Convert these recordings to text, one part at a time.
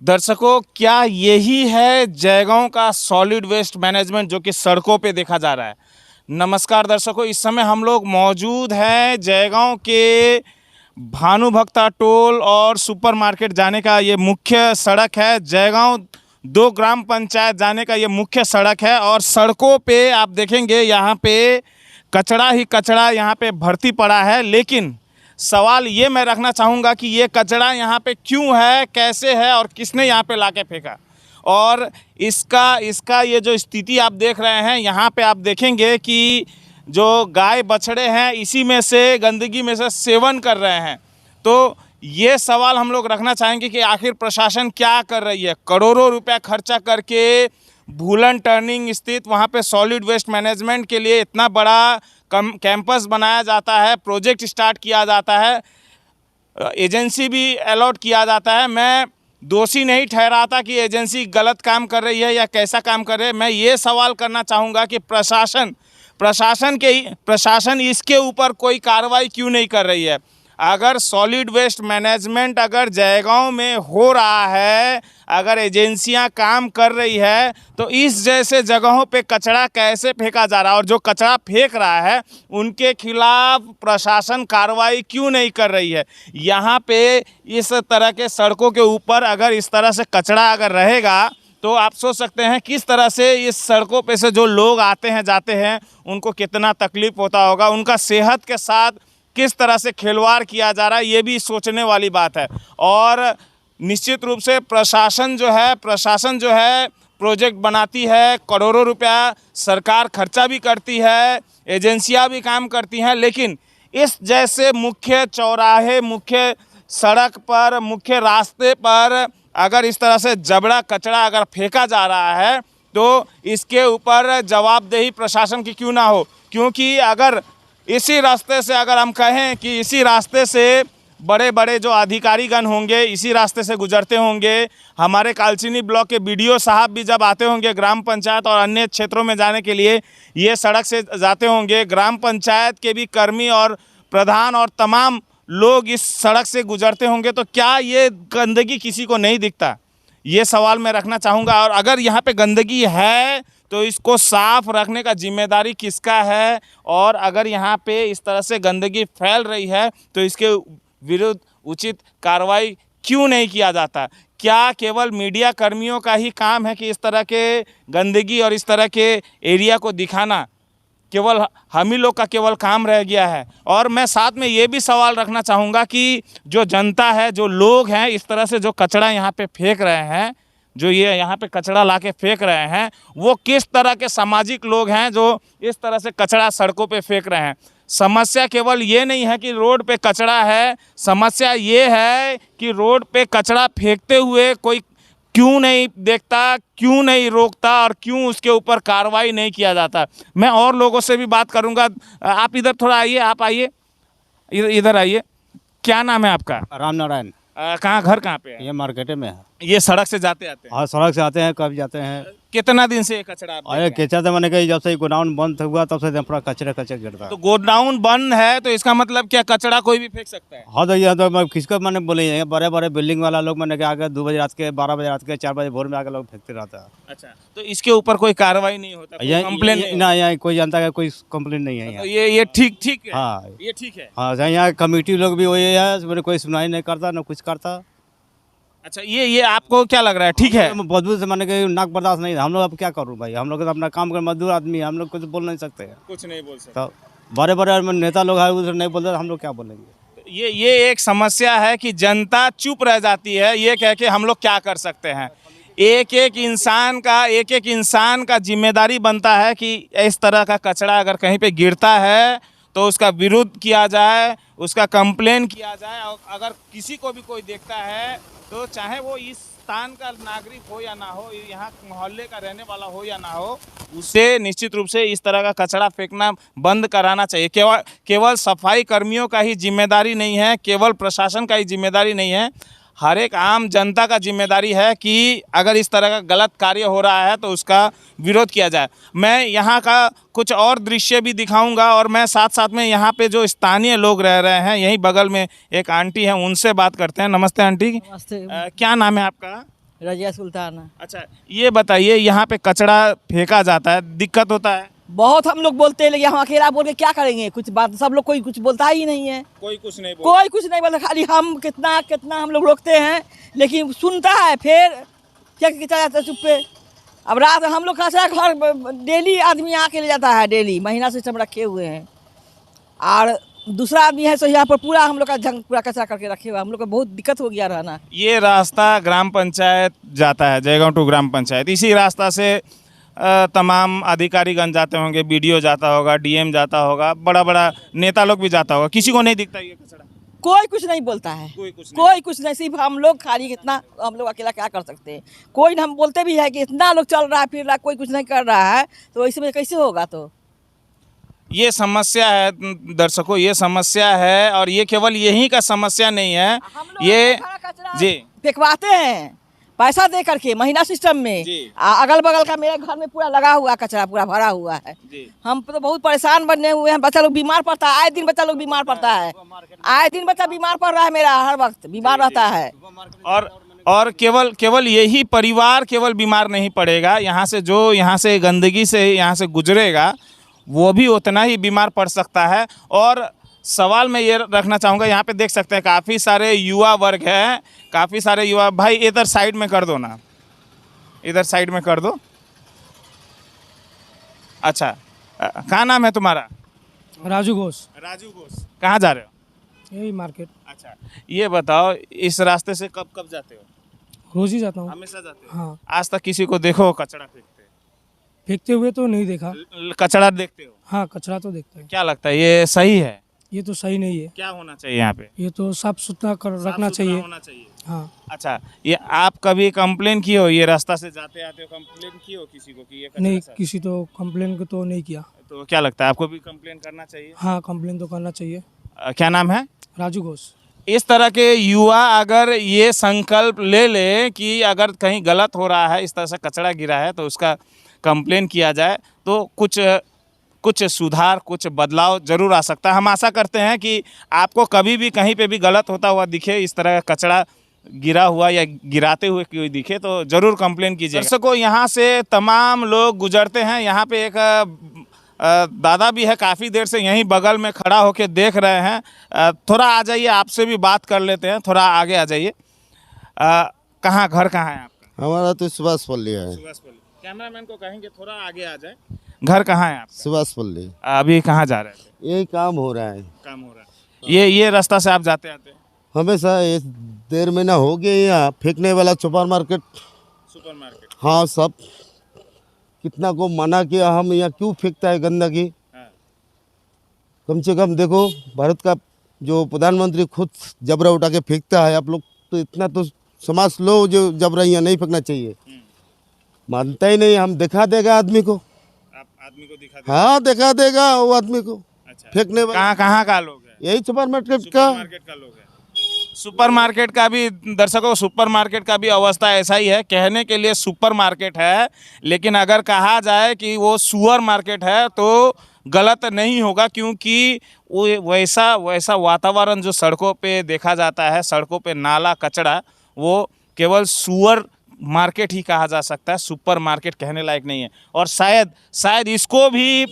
दर्शकों, क्या यही है जयगांव का सॉलिड वेस्ट मैनेजमेंट जो कि सड़कों पे देखा जा रहा है। नमस्कार दर्शकों, इस समय हम लोग मौजूद हैं जयगांव के भानुभक्ता टोल और सुपरमार्केट जाने का ये मुख्य सड़क है। जयगांव 2 ग्राम पंचायत जाने का ये मुख्य सड़क है और सड़कों पे आप देखेंगे यहाँ पे कचरा ही कचरा यहाँ पे भर्ती पड़ा है। लेकिन सवाल ये मैं रखना चाहूँगा कि ये कचरा यहाँ पे क्यों है, कैसे है और किसने यहाँ पे लाके फेंका। और इसका ये जो स्थिति आप देख रहे हैं, यहाँ पे आप देखेंगे कि जो गाय बछड़े हैं इसी में से गंदगी में से सेवन कर रहे हैं। तो ये सवाल हम लोग रखना चाहेंगे कि आखिर प्रशासन क्या कर रही है। करोड़ों रुपया खर्चा करके भूलन टर्निंग स्थित वहाँ पे सॉलिड वेस्ट मैनेजमेंट के लिए इतना बड़ा कैंपस बनाया जाता है, प्रोजेक्ट स्टार्ट किया जाता है, एजेंसी भी अलॉट किया जाता है। मैं दोषी नहीं ठहराता कि एजेंसी गलत काम कर रही है या कैसा काम कर रही है। मैं ये सवाल करना चाहूँगा कि प्रशासन इसके ऊपर कोई कार्रवाई क्यों नहीं कर रही है। अगर सॉलिड वेस्ट मैनेजमेंट अगर जयगांव में हो रहा है, अगर एजेंसियां काम कर रही है, तो इस जैसे जगहों पे कचरा कैसे फेंका जा रहा है और जो कचरा फेंक रहा है उनके खिलाफ प्रशासन कार्रवाई क्यों नहीं कर रही है। यहाँ पे इस तरह के सड़कों के ऊपर अगर इस तरह से कचरा अगर रहेगा तो आप सोच सकते हैं किस तरह से इस सड़कों पे से जो लोग आते हैं जाते हैं उनको कितना तकलीफ होता होगा, उनका सेहत के साथ किस तरह से खिलवाड़ किया जा रहा है, ये भी सोचने वाली बात है। और निश्चित रूप से प्रशासन जो है प्रोजेक्ट बनाती है, करोड़ों रुपया सरकार खर्चा भी करती है, एजेंसियां भी काम करती हैं, लेकिन इस जैसे मुख्य चौराहे, मुख्य सड़क पर, मुख्य रास्ते पर अगर इस तरह से जबड़ा कचरा अगर फेंका जा रहा है तो इसके ऊपर जवाबदेही प्रशासन की क्यों ना हो। क्योंकि अगर इसी रास्ते से अगर हम कहें कि इसी रास्ते से बड़े बड़े जो अधिकारीगण होंगे इसी रास्ते से गुजरते होंगे, हमारे कालचिनी ब्लॉक के बीडीओ साहब भी जब आते होंगे ग्राम पंचायत और अन्य क्षेत्रों में जाने के लिए ये सड़क से जाते होंगे, ग्राम पंचायत के भी कर्मी और प्रधान और तमाम लोग इस सड़क से गुजरते होंगे, तो क्या ये गंदगी किसी को नहीं दिखता? ये सवाल मैं रखना चाहूँगा। और अगर यहाँ पे गंदगी है तो इसको साफ रखने का जिम्मेदारी किसका है, और अगर यहाँ पे इस तरह से गंदगी फैल रही है तो इसके विरुद्ध उचित कार्रवाई क्यों नहीं किया जाता? क्या केवल मीडिया कर्मियों का ही काम है कि इस तरह के गंदगी और इस तरह के एरिया को दिखाना केवल हम ही लोग का केवल काम रह गया है? और मैं साथ में ये भी सवाल रखना चाहूँगा कि जो जनता है, जो लोग हैं, इस तरह से जो कचरा यहाँ पे फेंक रहे हैं, जो ये यहाँ पे कचरा लाके फेंक रहे हैं, वो किस तरह के सामाजिक लोग हैं जो इस तरह से कचरा सड़कों पे फेंक रहे हैं। समस्या केवल ये नहीं है कि रोड पे कचरा है, समस्या ये है कि रोड पे कचरा फेंकते हुए कोई क्यों नहीं देखता, क्यों नहीं रोकता और क्यों उसके ऊपर कार्रवाई नहीं किया जाता। मैं और लोगों से भी बात करूँगा। आप इधर थोड़ा आइए, आप आइए, इधर आइए। क्या नाम है आपका? राम नारायण। कहाँ, घर कहाँ पे है? ये मार्केट में है। ये सड़क से जाते आते हैं? हाँ, सड़क से आते हैं, कब जाते हैं। कितना दिन से ये कचरा आप देख रहे अरे हैं? केचा तो मैंने कही जब से गोडाउन बंद हुआ तब से पूरा कचरा कचरा गिरता। तो गोडाउन बंद है तो इसका मतलब क्या कचरा कोई भी फेंक सकता है? हाँ, तो ये तो मैं किसको मैंने बोले, बड़े बड़े बिल्डिंग वाला लोग मैंने आगे 2 बजे रात के, 12 बजे रात के, 4 बजे भोर में आके लोग फेंकते रहता है। अच्छा, तो इसके ऊपर कोई कार्रवाई नहीं होता, कंप्लेन नहीं? ना, यहाँ कोई जनता का कोई कंप्लेन नहीं है। तो ये ठीक है? हाँ, ये ठीक है। हाँ, यहाँ कमेटी लोग भी वही है, कोई सुनाई नहीं करता, ना कुछ करता। अच्छा, ये आपको क्या लग रहा है, ठीक है? बदबू से मैंने कही नाक बर्दाश्त नहीं, हम लोग अब क्या करूँ भाई, हम लोग तो अपना काम कर, मजदूर आदमी है, हम लोग कुछ बोल नहीं सकते हैं। कुछ नहीं बोल सकते। तो बड़े बड़े नेता लोग हैं उधर नहीं बोलते, हम लोग क्या बोलेंगे? ये एक समस्या है कि जनता चुप रह जाती है, ये कह के हम लोग क्या कर सकते हैं। एक एक इंसान का जिम्मेदारी बनता है कि इस तरह का कचरा अगर कहीं पे गिरता है तो उसका विरोध किया जाए, उसका कंप्लेन किया जाए। और अगर किसी को भी कोई देखता है तो चाहे वो इस स्थान का नागरिक हो या ना हो, यहाँ मोहल्ले का रहने वाला हो या ना हो, उसे निश्चित रूप से इस तरह का कचरा फेंकना बंद कराना चाहिए। केवल सफाई कर्मियों का ही जिम्मेदारी नहीं है, केवल प्रशासन का ही जिम्मेदारी नहीं है, हर एक आम जनता का जिम्मेदारी है कि अगर इस तरह का गलत कार्य हो रहा है तो उसका विरोध किया जाए। मैं यहाँ का कुछ और दृश्य भी दिखाऊंगा और मैं साथ साथ में यहाँ पे जो स्थानीय लोग रह रहे हैं, यहीं बगल में एक आंटी हैं, उनसे बात करते हैं। नमस्ते आंटी। नमस्ते। क्या नाम है आपका? रजिया सुल्तान। अच्छा, ये बताइए, यहाँ पे कचरा फेंका जाता है, दिक्कत होता है? बहुत हम लोग बोलते हैं, लेकिन हम अकेला बोल के क्या करेंगे, कुछ बात सब लोग कोई कुछ बोलता ही नहीं है। कोई कुछ नहीं कोई कुछ नहीं बोलता, खाली हम कितना कितना हम लोग रोकते हैं, लेकिन सुनता है फिर क्या चला जाता है चुप पे। अब रात हम लोग कचरा घर डेली आदमी आके ले जाता है, डेली महीना सिस्टम रखे हुए हैं। और दूसरा आदमी है सो यहाँ पर पूरा हम लोग का जंग पूरा कचरा करके रखे हुआ, हम लोग को बहुत दिक्कत हो गया रहना। ये रास्ता ग्राम पंचायत जाता है, जयगांव टू ग्राम पंचायत। इसी रास्ता से तमाम अधिकारीगण जाते होंगे, बीडीओ जाता होगा, डीएम जाता होगा, बड़ा बड़ा नेता लोग भी जाता होगा। किसी को नहीं दिखता ये कचरा? कोई कुछ नहीं बोलता है, कोई कुछ नहीं, सिर्फ हम लोग खाली इतना, हम लोग अकेला क्या कर सकते हैं। कोई हम बोलते भी है कि इतना लोग चल रहा है फिर रहा है, कोई कुछ नहीं कर रहा है, तो इसमें कैसे होगा। तो ये समस्या है दर्शकों, ये समस्या है, और ये केवल यहीं का समस्या नहीं है, ये जी फेंकवाते हैं पैसा दे करके महीना सिस्टम में। अगल बगल का मेरे घर में पूरा लगा हुआ कचरा, पूरा भरा हुआ है। हम तो बहुत परेशान बने हुए हैं, बच्चा लोग बीमार पड़ता है, आए दिन बच्चा लोग बीमार पड़ता है, आए दिन बच्चा बीमार पड़ रहा है, मेरा हर वक्त बीमार रहता है। और केवल यही परिवार केवल बीमार नहीं पड़ेगा, यहाँ से जो यहाँ से गंदगी से यहाँ से गुजरेगा वो भी उतना ही बीमार पड़ सकता है। और सवाल मैं ये रखना चाहूँगा, यहाँ पे देख सकते हैं काफ़ी सारे युवा वर्ग हैं, काफ़ी सारे युवा भाई इधर साइड में कर दो ना, इधर साइड में कर दो। अच्छा, क्या नाम है तुम्हारा? राजू घोष। राजू घोष, कहाँ जा रहे हो? यही मार्केट। अच्छा, ये बताओ, इस रास्ते से कब कब जाते हो? रोज ही जाता हूँ। हमेशा जाते हो? हाँ। आज तक किसी को देखो कचरा फेंकते हुए तो नहीं देखा। कचरा देखते हो? हाँ, कचरा तो देखते हैं। क्या लगता है ये सही है? ये तो सही नहीं है। क्या होना चाहिए यहाँ पे? ये तो साफ सुथरा कर रखना चाहिए। होना चाहिए। हाँ। अच्छा, ये आप कभी कंप्लेन किए हो, ये रास्ता से जाते आते हो कंप्लेन किए हो किसी को कि ये नहीं, किसी तो कंप्लेन को तो नहीं किया। तो क्या लगता है आपको भी कंप्लेन करना चाहिए? हाँ, कंप्लेन तो करना चाहिए। क्या नाम है? राजू घोष। इस तरह के युवा अगर ये संकल्प ले ले कि अगर कहीं गलत हो रहा है, इस तरह से कचरा गिरा है, तो उसका कंप्लेन किया जाए तो कुछ सुधार, कुछ बदलाव जरूर आ सकता है। हम आशा करते हैं कि आपको कभी भी कहीं पे भी गलत होता हुआ दिखे, इस तरह का कचरा गिरा हुआ या गिराते हुए कोई दिखे, तो ज़रूर कंप्लेन कीजिए। दर्शकों, यहाँ से तमाम लोग गुजरते हैं। यहाँ पे एक दादा भी है, काफ़ी देर से यहीं बगल में खड़ा होकर देख रहे हैं। थोड़ा आ जाइए, आपसे भी बात कर लेते हैं, थोड़ा आगे आ जाइए। कहाँ, घर कहाँ है आपका? हमारा तो सुभाषपल्ली है। सुभाषपल्ली। कैमरामैन को कहेंगे थोड़ा आगे आ जाए। घर कहाँ है आपका? सुभाषपल्ली। अभी कहाँ जा रहे थे? यही काम हो रहा है। काम हो रहा है। ये रास्ता से आप जाते आते? हमेशा ये 1.5 महीना हो गया यहाँ फेंकने वाला सुपर मार्केट। हाँ, सब कितना को मना किया, हम यहाँ क्यों फेंकता है गंदगी। हाँ। कम से कम देखो, भारत का जो प्रधानमंत्री खुद जबरा उठा के फेंकता है, आप लोग तो इतना तो समाज लो जो जबरा यहाँ नहीं फेंकना चाहिए। मानता ही नहीं। हम दिखा देगा आदमी को, आप आदमी को दिखा देगा? हाँ, दिखा देगा वो आदमी को। अच्छा, फेंकने वाला कहाँ का लोग है? यही सुपर मार्केट का लोग है। सुपर मार्केट का भी, दर्शकों, सुपर मार्केट का भी अवस्था ऐसा ही है। कहने के लिए सुपर मार्केट है, लेकिन अगर कहा जाए कि वो सुअर मार्केट है तो गलत नहीं होगा, क्योंकि वो वैसा वातावरण जो सड़कों पे देखा जाता है, सड़कों पे नाला कचरा, वो केवल सुअर मार्केट ही कहा जा सकता है, सुपर मार्केट कहने लायक नहीं है। और शायद इसको भी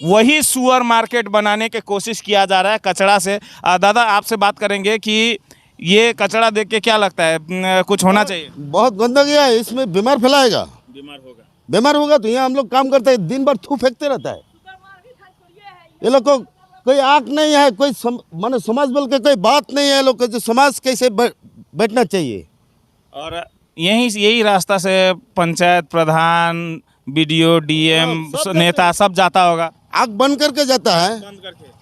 वही सुअर मार्केट बनाने की कोशिश किया जा रहा है कचरा से। दादा, आपसे बात करेंगे कि ये कचरा देख के क्या लगता है, कुछ होना चाहिए? बहुत गंदगी है, इसमें बीमार फैलाएगा। बीमार होगा तो यहाँ हम लोग काम करते हैं, दिन भर थू फेंकते रहता है। ये लोग को कोई आँख नहीं है, कोई माने समाज बोल के कोई बात नहीं है। लोग को जो समाज कैसे बैठना चाहिए। और यही रास्ता से पंचायत प्रधान, बीडीओ, डीएम, नेता सब जाता होगा। आँख बंद करके जाता है।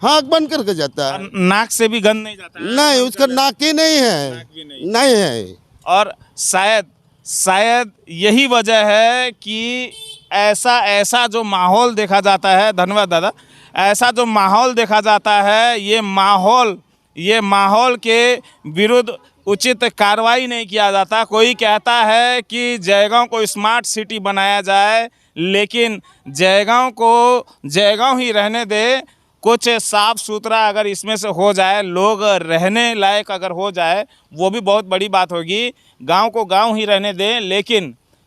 हाँ, आँख बंद करके जाता है। नाक से भी गंद नहीं जाता है? नहीं, उसका नाक ही नहीं है, नहीं है। और शायद यही वजह है कि ऐसा जो माहौल देखा जाता है, धन्यवाद दादा, ऐसा जो माहौल देखा जाता है, ये माहौल के विरुद्ध उचित कार्रवाई नहीं किया जाता। कोई कहता है कि जयगांव को स्मार्ट सिटी बनाया जाए, लेकिन जयगांव ही रहने दे, कुछ साफ़ सुथरा अगर इसमें से हो जाए, लोग रहने लायक अगर हो जाए, वो भी बहुत बड़ी बात होगी। गांव को गांव ही रहने दें,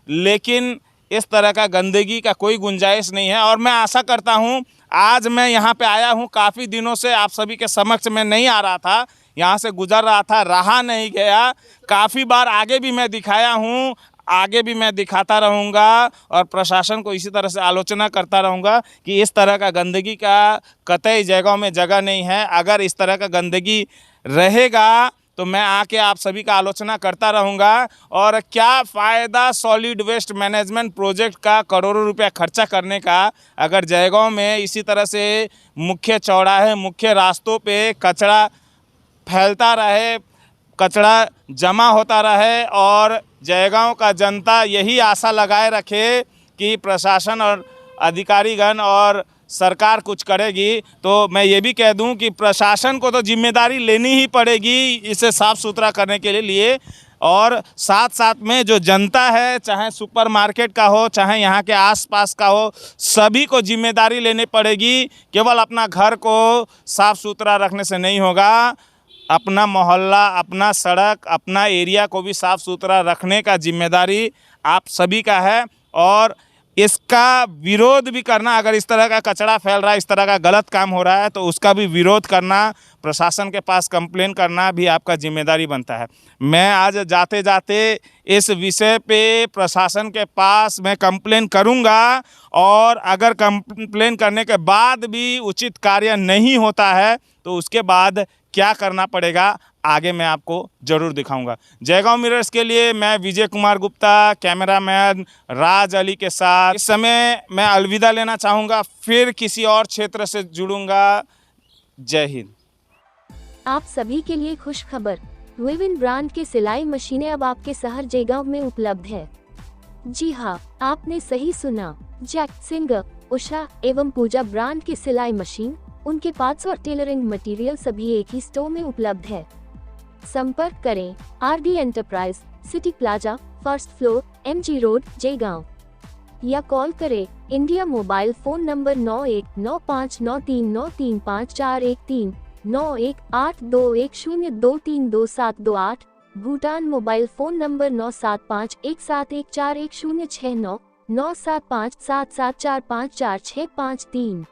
लेकिन इस तरह का गंदगी का कोई गुंजाइश नहीं है। और मैं आशा करता हूं, आज मैं यहां पे आया हूं, काफ़ी दिनों से आप सभी के समक्ष मैं नहीं आ रहा था, यहां से गुजर रहा था, रहा नहीं गया। काफ़ी बार आगे भी मैं दिखाया हूं, आगे भी मैं दिखाता रहूँगा और प्रशासन को इसी तरह से आलोचना करता रहूँगा कि इस तरह का गंदगी का कतई जगहों में जगह नहीं है। अगर इस तरह का गंदगी रहेगा तो मैं आके आप सभी का आलोचना करता रहूँगा। और क्या फ़ायदा सॉलिड वेस्ट मैनेजमेंट प्रोजेक्ट का करोड़ों रुपया खर्चा करने का, अगर जयगांव में इसी तरह से मुख्य चौराहे, मुख्य रास्तों पे कचरा फैलता रहे, कचरा जमा होता रहे और जयगांव का जनता यही आशा लगाए रखे कि प्रशासन और अधिकारीगण और सरकार कुछ करेगी। तो मैं ये भी कह दूं कि प्रशासन को तो जिम्मेदारी लेनी ही पड़ेगी इसे साफ़ सुथरा करने के लिए, और साथ साथ में जो जनता है, चाहे सुपरमार्केट का हो, चाहे यहाँ के आसपास का हो, सभी को जिम्मेदारी लेनी पड़ेगी। केवल अपना घर को साफ़ सुथरा रखने से नहीं होगा, अपना मोहल्ला, अपना सड़क, अपना एरिया को भी साफ़ सुथरा रखने का जिम्मेदारी आप सभी का है। और इसका विरोध भी करना, अगर इस तरह का कचरा फैल रहा है, इस तरह का गलत काम हो रहा है, तो उसका भी विरोध करना, प्रशासन के पास कंप्लेन करना भी आपका जिम्मेदारी बनता है। मैं आज जाते जाते इस विषय पे प्रशासन के पास मैं कंप्लेन करूंगा, और अगर कंप्लेन करने के बाद भी उचित कार्य नहीं होता है तो उसके बाद क्या करना पड़ेगा आगे मैं आपको ज़रूर दिखाऊंगा। जयगांव मिरर्स के लिए मैं विजय कुमार गुप्ता, कैमरामैन राज अली के साथ इस समय मैं अलविदा लेना चाहूँगा, फिर किसी और क्षेत्र से जुड़ूंगा। जय हिंद। आप सभी के लिए खुश खबर, विविन ब्रांड के सिलाई मशीनें अब आपके शहर जयगांव में उपलब्ध है। जी हाँ, आपने सही सुना, जैक, सिंगर, उषा एवं पूजा ब्रांड की सिलाई मशीन, उनके पार्ट्स और टेलरिंग मटेरियल सभी एक ही स्टोर में उपलब्ध है। संपर्क करें RD enterprise, city plaza, first floor, MG road, Jaigaon, या कॉल करें India mobile phone number 919593935413, 918210232728, Bhutan mobile phone number 9751714109, 975774544653।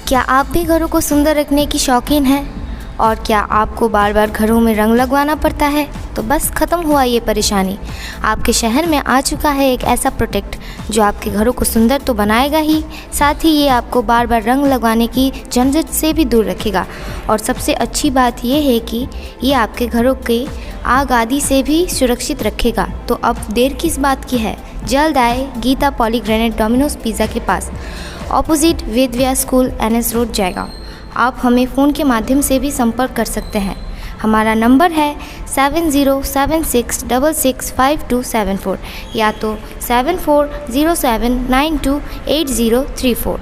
क्या आप भी घरों को सुंदर रखने की शौकीन हैं? और क्या आपको बार बार घरों में रंग लगवाना पड़ता है? तो बस ख़त्म हुआ ये परेशानी। आपके शहर में आ चुका है एक ऐसा प्रोडक्ट जो आपके घरों को सुंदर तो बनाएगा ही, साथ ही ये आपको बार बार रंग लगवाने की झंझट से भी दूर रखेगा। और सबसे अच्छी बात ये है कि ये आपके घरों के आग आदि से भी सुरक्षित रखेगा। तो अब देर किस बात की है? जल्द आए गीता पॉलीग्रेनेट डोमिनोज पिज़्ज़ा के पास, opposite Vedvyas school, NS road, Jaigaon. आप हमें फ़ोन के माध्यम से भी संपर्क कर सकते हैं। हमारा नंबर है 7076665274 या तो 7407928034।